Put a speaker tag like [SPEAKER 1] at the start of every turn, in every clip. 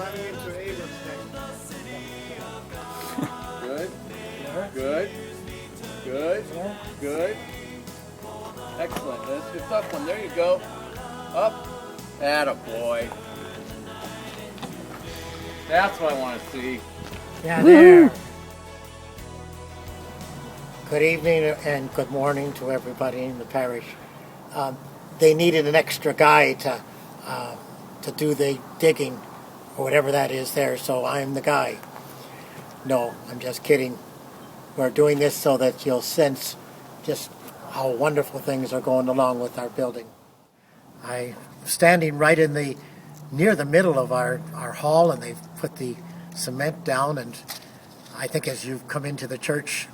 [SPEAKER 1] running into Abram's
[SPEAKER 2] Good. Good. Good. Good. Excellent. That's a tough one. There you go. Up. Attaboy. That's what I want to see.
[SPEAKER 1] Yeah, there. Good evening and good morning to everybody in the parish. They needed an extra guy to do the digging or whatever that is there, so I'm the guy. No, I'm just kidding. We're doing this so that you'll sense just how wonderful things are going along with our building. I'm standing right near the middle of our hall, and they've put the cement down, and I think as you've come into the church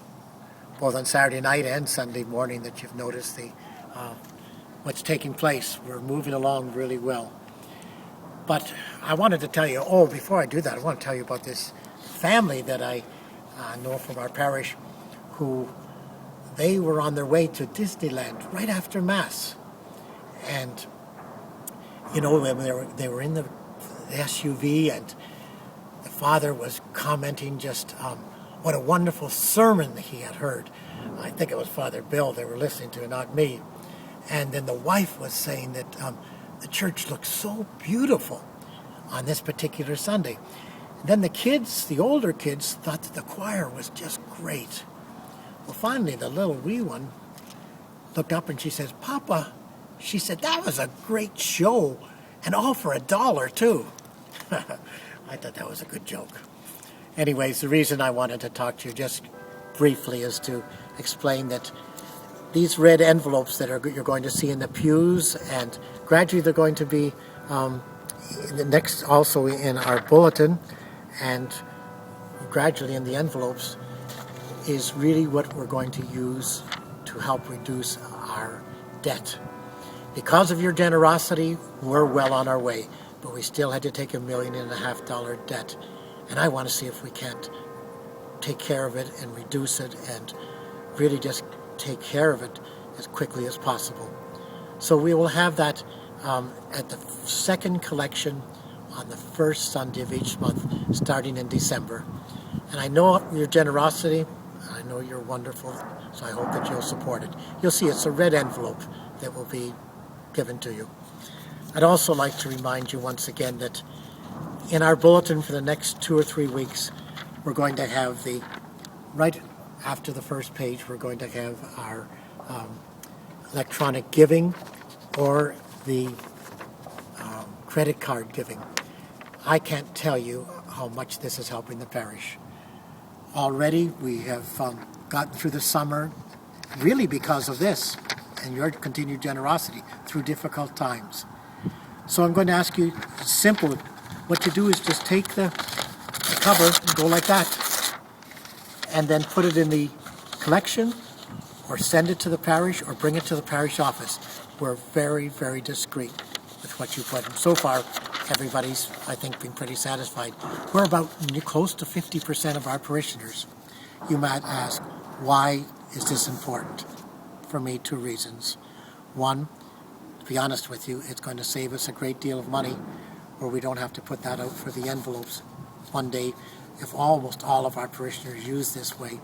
[SPEAKER 1] both on Saturday night and Sunday morning that you've noticed what's taking place. We're moving along really well. But I wanted to tell you, before I do that, I want to tell you about this family that I know from our parish who they were on their way to Disneyland right after Mass. And, you know, they were in the SUV, and the father was commenting just what a wonderful sermon he had heard. I think it was Father Bill they were listening to, not me. And then the wife was saying that the church looked so beautiful on this particular Sunday. And then the kids, the older kids, thought that the choir was just great. Well, finally, the little wee one looked up and she says, "Papa," she said, "that was a great show, and all for $1 too." I thought that was a good joke. Anyways, the reason I wanted to talk to you just briefly is to explain that these red envelopes that you're going to see in the pews, and gradually they're going to be next also in our bulletin, and gradually in the envelopes, is really what we're going to use to help reduce our debt. Because of your generosity, we're well on our way, but we still had to take $1.5 million debt. And I want to see if we can't take care of it and reduce it and really just take care of it as quickly as possible. So we will have that at the second collection on the first Sunday of each month, starting in December. And I know your generosity, I know you're wonderful, so I hope that you'll support it. You'll see it's a red envelope that will be given to you. I'd also like to remind you once again that in our bulletin for the next 2 or 3 weeks, we're going to have right after the first page, we're going to have our electronic giving or the credit card giving. I can't tell you how much this is helping the parish. Already we have gotten through the summer really because of this and your continued generosity through difficult times. So I'm going to ask you, simple, what you do is just take the cover and go like that, and then put it in the collection or send it to the parish or bring it to the parish office. We're very, very discreet with what you put in. So far, everybody's, I think, been pretty satisfied. We're about close to 50% of our parishioners. You might ask, why is this important? For me, 2 reasons. One, to be honest with you, it's going to save us a great deal of money where we don't have to put that out for the envelopes one day if almost all of our parishioners use this way.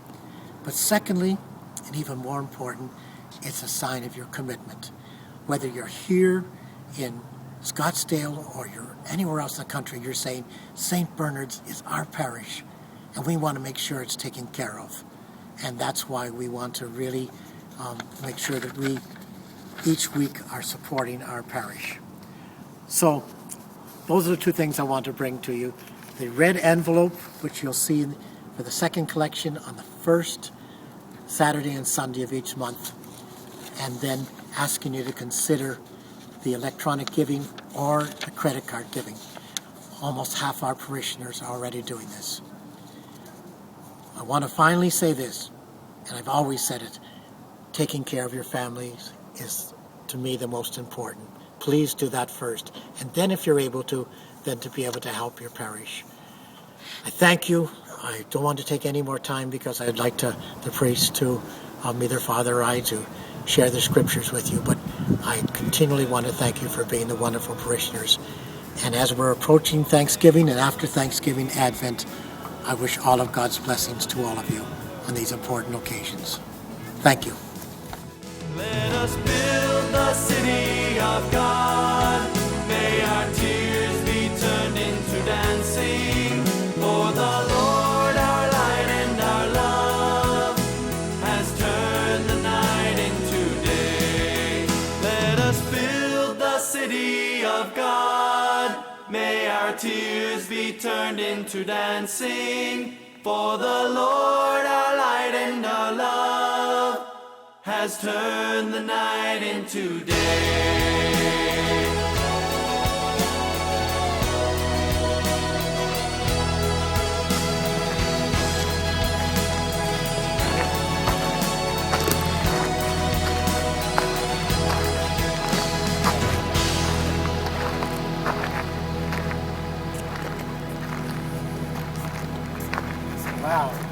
[SPEAKER 1] But secondly, and even more important, it's a sign of your commitment. Whether you're here in Scottsdale or you're anywhere else in the country, you're saying St. Bernard's is our parish and we want to make sure it's taken care of. And that's why we want to really make sure that we each week are supporting our parish. So those are the 2 things I want to bring to you. The red envelope, which you'll see for the second collection on the first Saturday and Sunday of each month, and then asking you to consider the electronic giving or the credit card giving. Almost half our parishioners are already doing this. I want to finally say this, and I've always said it, taking care of your families is, to me, the most important. Please do that first, and then if you're able to, then to be able to help your parish. I thank you. I don't want to take any more time because I'd like the priest to, either Father or I, to share the scriptures with you, but I continually want to thank you for being the wonderful parishioners And as we're approaching Thanksgiving and after Thanksgiving Advent, I wish all of God's blessings to all of you on these important occasions. Thank you.
[SPEAKER 3] Let us build the city of God. May our tears be turned into dancing. For the Lord our light and our love has turned the night into day. Let us build the city of God. May our tears be turned into dancing. For the Lord our light and our love has turned the night into day.
[SPEAKER 1] Wow.